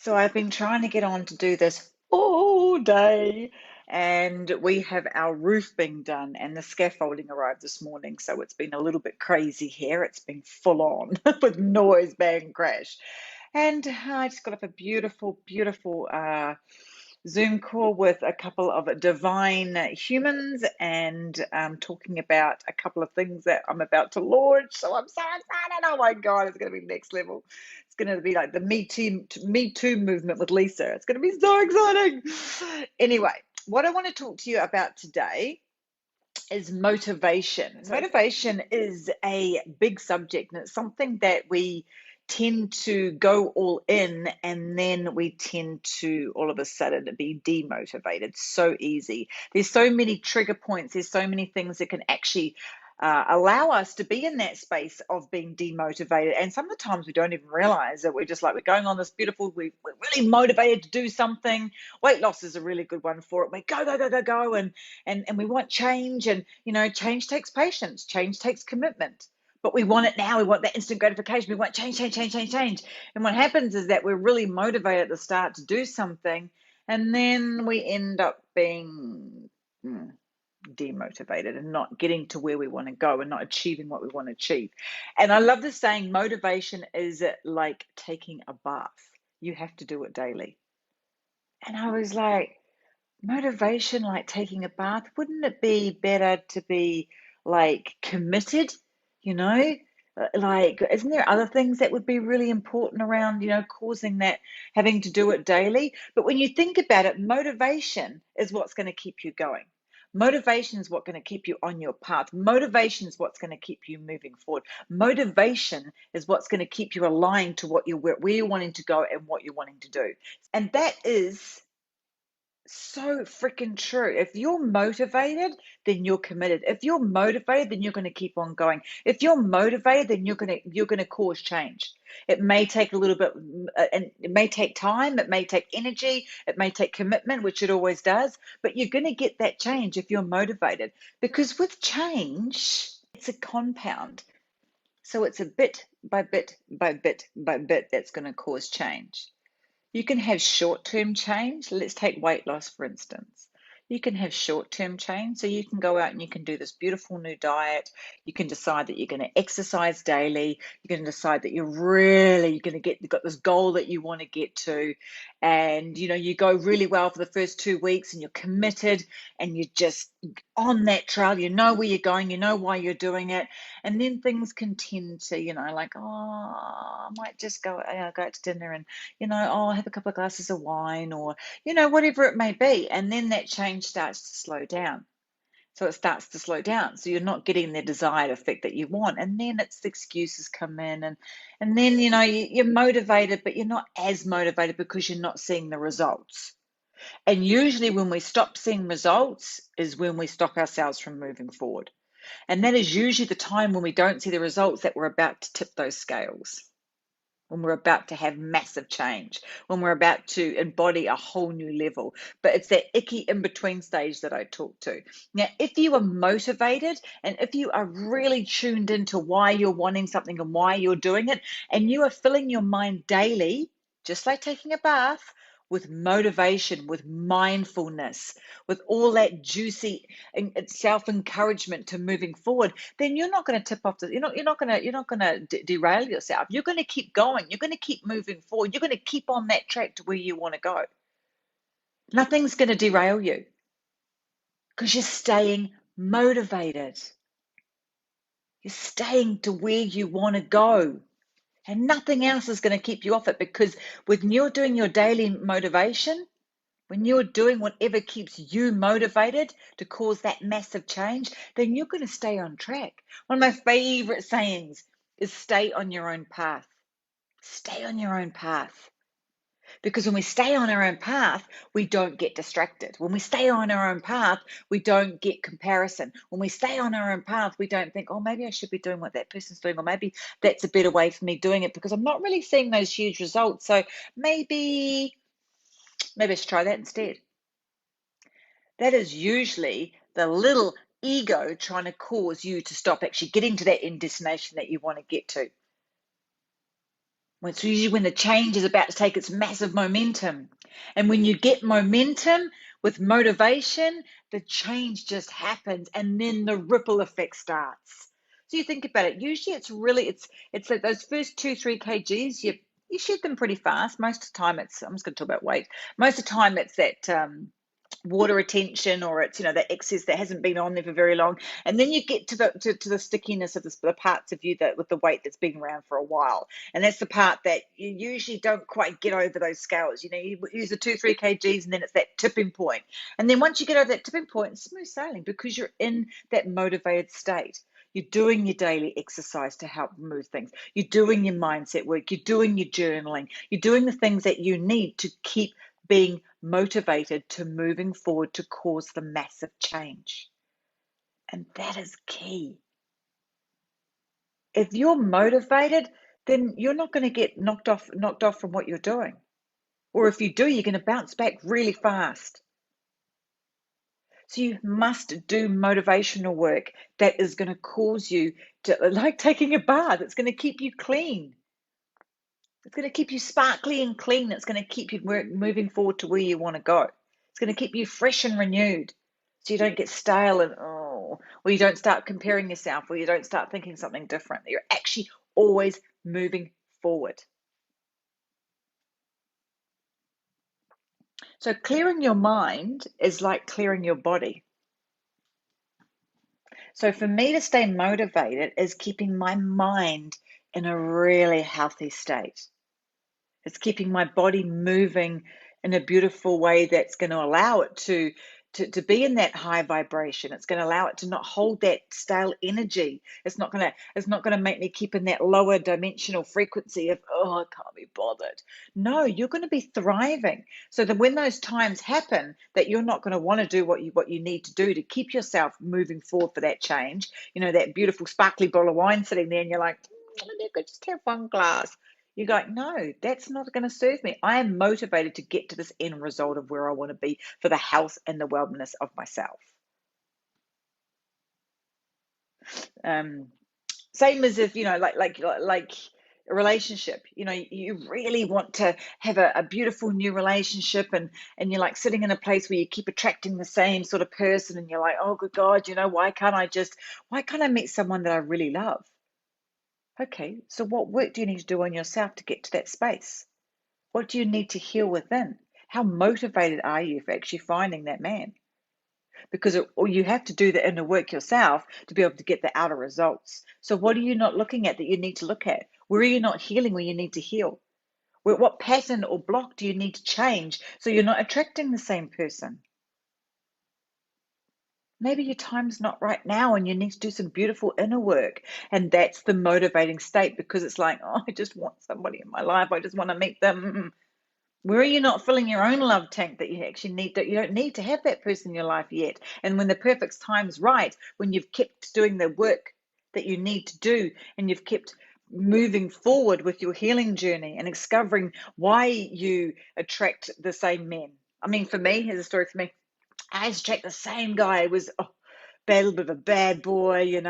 So I've been trying to get on to do this all day, and we have our roof being done, and the scaffolding arrived this morning. So it's been a little bit crazy here. It's been full on with noise, bang, crash. And I just got off a beautiful, beautiful Zoom call with a couple of divine humans and talking about a couple of things that I'm about to launch. So I'm so excited. Oh my God, it's going to be next level. It's going to be like the Me Too movement with Lisa. It's going to be so exciting. Anyway, what I want to talk to you about today is motivation. Motivation is a big subject, and it's something that we tend to go all in, and then we tend to all of a sudden be demotivated so easy. There's so many trigger points, there's so many things that can actually allow us to be in that space of being demotivated. And sometimes we don't even realize that we're just like, we're going on this beautiful, we're really motivated to do something. Weight loss is a really good one for it. We go, go, go, go, go, and we want change. And, change takes patience, change takes commitment. But we want it now. We want that instant gratification. We want change, change, change, change, change. And what happens is that we're really motivated at the start to do something, and then we end up being demotivated and not getting to where we want to go and not achieving what we want to achieve. And I love this saying, motivation is like taking a bath. You have to do it daily. And I was like, motivation like taking a bath, wouldn't it be better to be like committed, you know? Like, isn't there other things that would be really important around, causing that, having to do it daily? But when you think about it, motivation is what's going to keep you going. Motivation is what's going to keep you on your path. Motivation is what's going to keep you moving forward. Motivation is what's going to keep you aligned to where you're wanting to go and what you're wanting to do. And that is so freaking true. If you're motivated, then you're committed. If you're motivated, then you're going to keep on going. If you're motivated, then you're going to cause change. It may take a little bit, and it may take time, it may take energy, it may take commitment, which it always does, but you're going to get that change if you're motivated. Because with change, it's a compound. So it's a bit by bit by bit by bit that's going to cause change. You can have short-term change. Let's take weight loss, for instance. You can have short-term change. So you can go out and you can do this beautiful new diet. You can decide that you're going to exercise daily. You're going to decide that you've got this goal that you want to get to. And, you go really well for the first 2 weeks and you're committed and you're just on that trail. You know where you're going. You know why you're doing it. And then things can tend to, like, oh, I might just go out to dinner and, oh, have a couple of glasses of wine or, whatever it may be. And then that change starts to slow down. So it starts to slow down. So you're not getting the desired effect that you want. And then it's the excuses come in. And then, you're motivated, but you're not as motivated because you're not seeing the results. And usually when we stop seeing results is when we stop ourselves from moving forward. And that is usually the time when we don't see the results that we're about to tip those scales, when we're about to have massive change, when we're about to embody a whole new level. But it's that icky in-between stage that I talk to. Now, if you are motivated and if you are really tuned into why you're wanting something and why you're doing it, and you are filling your mind daily, just like taking a bath, with motivation, with mindfulness, with all that juicy self-encouragement to moving forward, then you're not going to tip off you're not going to derail yourself. You're going to keep going. You're going to keep moving forward. You're going to keep on that track to where you want to go. Nothing's going to derail you because you're staying motivated. You're staying to where you want to go. And nothing else is going to keep you off it, because when you're doing your daily motivation, when you're doing whatever keeps you motivated to cause that massive change, then you're going to stay on track. One of my favorite sayings is stay on your own path. Stay on your own path. Because when we stay on our own path, we don't get distracted. When we stay on our own path, we don't get comparison. When we stay on our own path, we don't think, oh, maybe I should be doing what that person's doing, or maybe that's a better way for me doing it because I'm not really seeing those huge results. So maybe I should try that instead. That is usually the little ego trying to cause you to stop actually getting to that end destination that you want to get to. It's usually when the change is about to take its massive momentum. And when you get momentum with motivation, the change just happens and then the ripple effect starts. So you think about it, usually it's like those first 2-3 kgs, you shed them pretty fast. Most of the time I'm just going to talk about weight. Most of the time it's that water retention, or it's that excess that hasn't been on there for very long, and then you get to the stickiness of the parts of you that with the weight that's been around for a while, and that's the part that you usually don't quite get over those scales. You use the 2-3 kgs, and then it's that tipping point, and then once you get over that tipping point, it's smooth sailing because you're in that motivated state. You're doing your daily exercise to help move things. You're doing your mindset work. You're doing your journaling. You're doing the things that you need to keep being motivated to moving forward to cause the massive change. And that is key. If you're motivated, then you're not going to get knocked off from what you're doing. Or if you do, you're going to bounce back really fast. So you must do motivational work that is going to cause you to, like taking a bath, it's going to keep you clean. It's going to keep you sparkly and clean. It's going to keep you moving forward to where you want to go. It's going to keep you fresh and renewed so you don't get stale and, or you don't start comparing yourself, or you don't start thinking something different. You're actually always moving forward. So clearing your mind is like clearing your body. So for me to stay motivated is keeping my mind in a really healthy state. It's keeping my body moving in a beautiful way that's going to allow it to be in that high vibration. It's going to allow it to not hold that stale energy. It's not going to make me keep in that lower dimensional frequency of, oh, I can't be bothered. No, you're going to be thriving. So that when those times happen that you're not going to want to do what you need to do to keep yourself moving forward for that change, that beautiful sparkly bottle of wine sitting there and you're like, maybe I could just have one glass. You go, no, that's not going to serve me. I am motivated to get to this end result of where I want to be for the health and the wellness of myself. Same as if, like a relationship, you really want to have a beautiful new relationship, and you're like sitting in a place where you keep attracting the same sort of person, and you're like, oh, good God, why can't I meet someone that I really love? Okay, so what work do you need to do on yourself to get to that space? What do you need to heal within? How motivated are you for actually finding that man? Because or you have to do the inner work yourself to be able to get the outer results. So what are you not looking at that you need to look at? Where are you not healing where you need to heal? What pattern or block do you need to change so you're not attracting the same person? Maybe your time's not right now and you need to do some beautiful inner work. And that's the motivating state, because it's like, oh, I just want somebody in my life. I just want to meet them. Where are you not filling your own love tank that you actually need, that you don't need to have that person in your life yet? And when the perfect time's right, when you've kept doing the work that you need to do, and you've kept moving forward with your healing journey and discovering why you attract the same men. I mean, for me, here's a story for me. I used to attract the same guy. It was a little bit of a bad boy,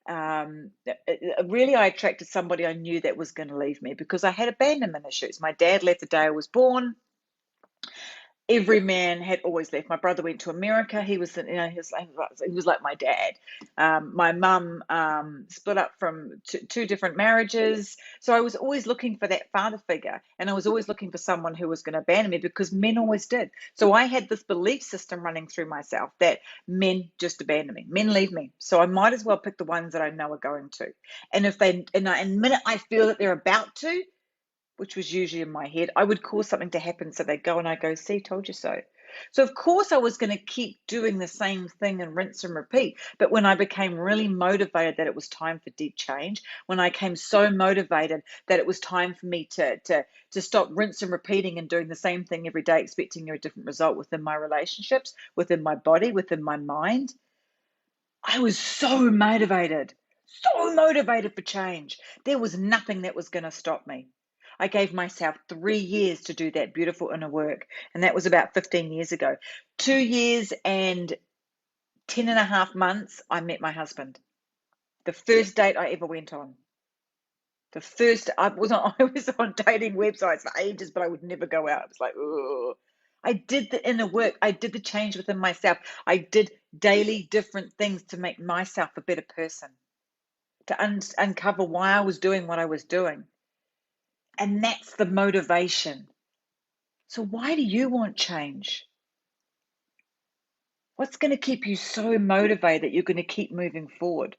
really, I attracted somebody I knew that was going to leave me because I had abandonment issues. My dad left the day I was born. Every man had always left. My brother went to America. He was, he was like my dad. My mum split up from two different marriages. So I was always looking for that father figure, and I was always looking for someone who was going to abandon me, because men always did. So I had this belief system running through myself that men just abandon me, men leave me. So I might as well pick the ones that I know are going to. And if they, and the minute I feel that they're about to, which was usually in my head, I would cause something to happen. So they go and I go, see, told you so. So of course I was going to keep doing the same thing and rinse and repeat. But when I became really motivated that it was time for deep change, when I came so motivated that it was time for me to stop rinse and repeating and doing the same thing every day, expecting a different result within my relationships, within my body, within my mind, I was so motivated for change. There was nothing that was going to stop me. I gave myself 3 years to do that beautiful inner work, and that was about 15 years ago. 2 years and 10 and a half months, I met my husband. The first date I ever went on. The first, I was on dating websites for ages, but I would never go out. It was like, ugh. I did the inner work. I did the change within myself. I did daily different things to make myself a better person, to uncover why I was doing what I was doing. And that's the motivation. So why do you want change? What's going to keep you so motivated that you're going to keep moving forward?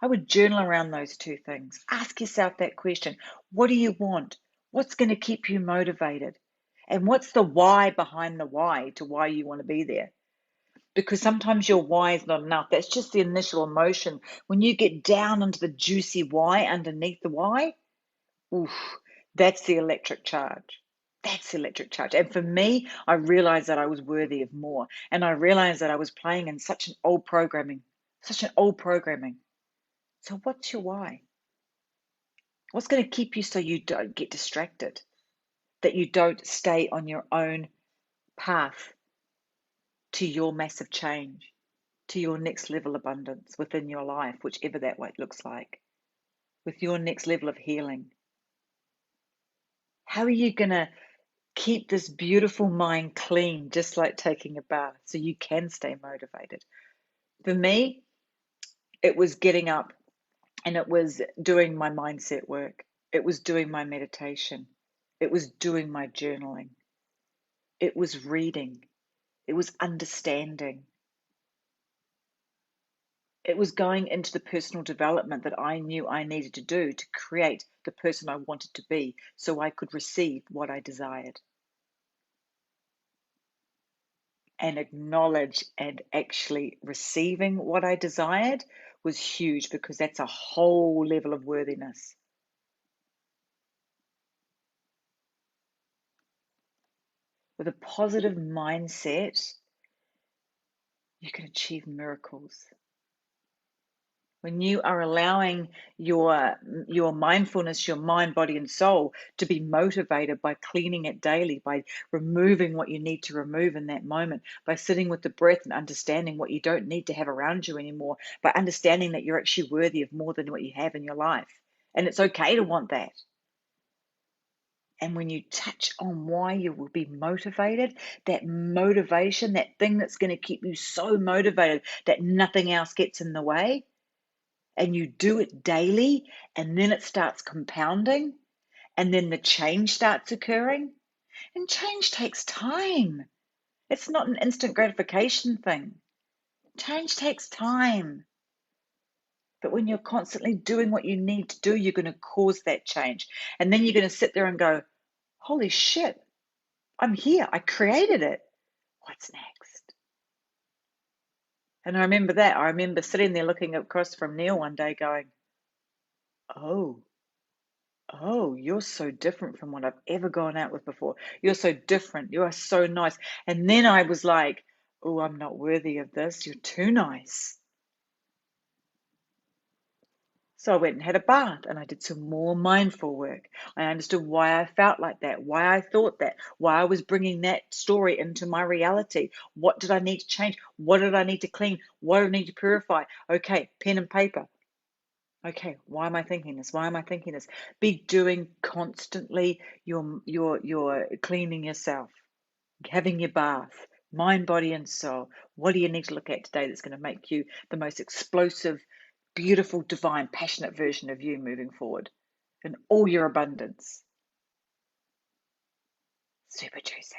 I would journal around those two things. Ask yourself that question. What do you want? What's going to keep you motivated? And what's the why behind the why to why you want to be there? Because sometimes your why is not enough. That's just the initial emotion. When you get down into the juicy why underneath the why, oof, that's the electric charge. That's the electric charge. And for me, I realized that I was worthy of more. And I realized that I was playing in such an old programming, such an old programming. So what's your why? What's going to keep you so you don't get distracted, that you don't stay on your own path to your massive change, to your next level abundance within your life, whichever that way looks like, with your next level of healing? How are you going to keep this beautiful mind clean, just like taking a bath, so you can stay motivated? For me, it was getting up and it was doing my mindset work. It was doing my meditation. It was doing my journaling. It was reading. It was understanding. It was going into the personal development that I knew I needed to do to create the person I wanted to be so I could receive what I desired. And acknowledge and actually receiving what I desired was huge, because that's a whole level of worthiness. With a positive mindset, you can achieve miracles. When you are allowing your mindfulness, your mind, body, and soul to be motivated by cleaning it daily, by removing what you need to remove in that moment, by sitting with the breath and understanding what you don't need to have around you anymore, by understanding that you're actually worthy of more than what you have in your life. And it's okay to want that. And when you touch on why you will be motivated, that motivation, that thing that's going to keep you so motivated that nothing else gets in the way, and you do it daily, and then it starts compounding, and then the change starts occurring. And change takes time. It's not an instant gratification thing. Change takes time. But when you're constantly doing what you need to do, you're going to cause that change. And then you're going to sit there and go, holy shit, I'm here. I created it. What's next? And I remember that. I remember sitting there looking across from Neil one day going, oh, you're so different from what I've ever gone out with before. You're so different. You are so nice. And then I was like, oh, I'm not worthy of this. You're too nice. So I went and had a bath and I did some more mindful work. I understood why I felt like that, why I thought that, why I was bringing that story into my reality. What did I need to change? What did I need to clean? What did I need to purify? Okay, pen and paper. Okay, why am I thinking this? Why am I thinking this? Be doing constantly your cleaning yourself, having your bath, mind, body, and soul. What do you need to look at today that's going to make you the most explosive, beautiful, divine, passionate version of you moving forward in all your abundance? Super juicy.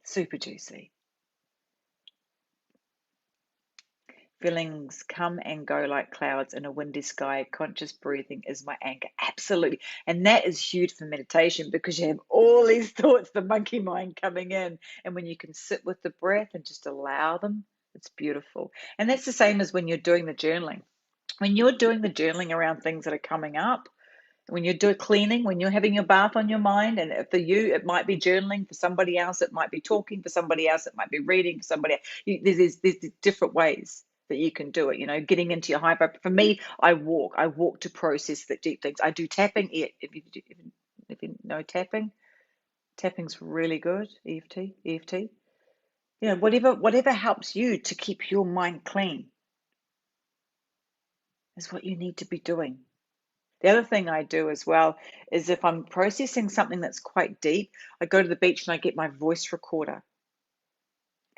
Super juicy. Feelings come and go like clouds in a windy sky. Conscious breathing is my anchor. Absolutely. And that is huge for meditation, because you have all these thoughts, the monkey mind coming in. And when you can sit with the breath and just allow them, it's beautiful. And that's the same as when you're doing the journaling. When you're doing the journaling around things that are coming up, when you're doing cleaning, when you're having your bath on your mind, and for you, it might be journaling. For somebody else, it might be talking. For somebody else, it might be reading. For somebody else, there's different ways that you can do it. You know, getting into your high vibe. For me, I walk. I walk to process the deep things. I do tapping. If you know tapping, tapping's really good. EFT. You know, whatever helps you to keep your mind clean is what you need to be doing. The other thing I do as well is if I'm processing something that's quite deep, I go to the beach and I get my voice recorder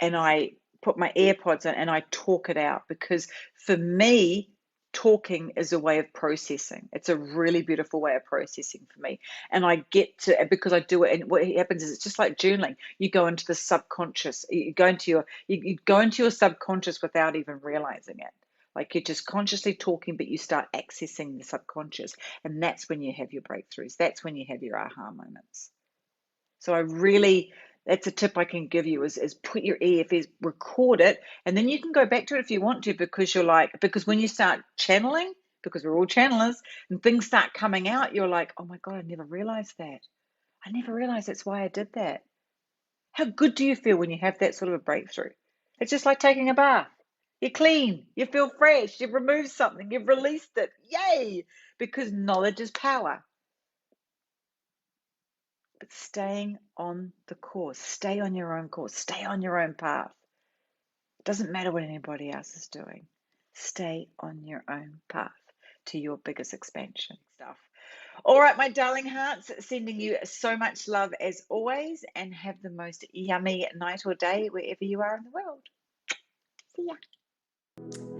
and I put my AirPods in and I talk it out, because for me, talking is a way of processing. It's a really beautiful way of processing for me. And I get to, because I do it, and what happens is it's just like journaling. You go into the subconscious, you go into your subconscious without even realizing it. Like you're just consciously talking, but you start accessing the subconscious. And that's when you have your breakthroughs. That's when you have your aha moments. So that's a tip I can give you is put your EFS, record it, and then you can go back to it if you want to, because when you start channeling, because we're all channelers, and things start coming out, you're like, oh my God, I never realized that. I never realized that's why I did that. How good do you feel when you have that sort of a breakthrough? It's just like taking a bath. You're clean, you feel fresh, you've removed something, you've released it. Yay! Because knowledge is power. But staying on the course, stay on your own course, stay on your own path. It doesn't matter what anybody else is doing. Stay on your own path to your biggest expansion stuff. All right, my darling hearts, sending you so much love as always, and have the most yummy night or day wherever you are in the world. See ya.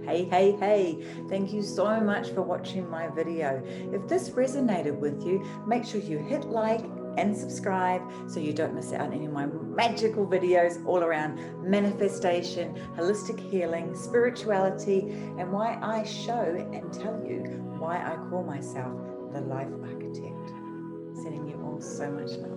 Hey, hey, hey, thank you so much for watching my video. If this resonated with you, make sure you hit like and subscribe so you don't miss out on any of my magical videos all around manifestation, holistic healing, spirituality, and why I show and tell you why I call myself the Life Architect. Sending you all so much love.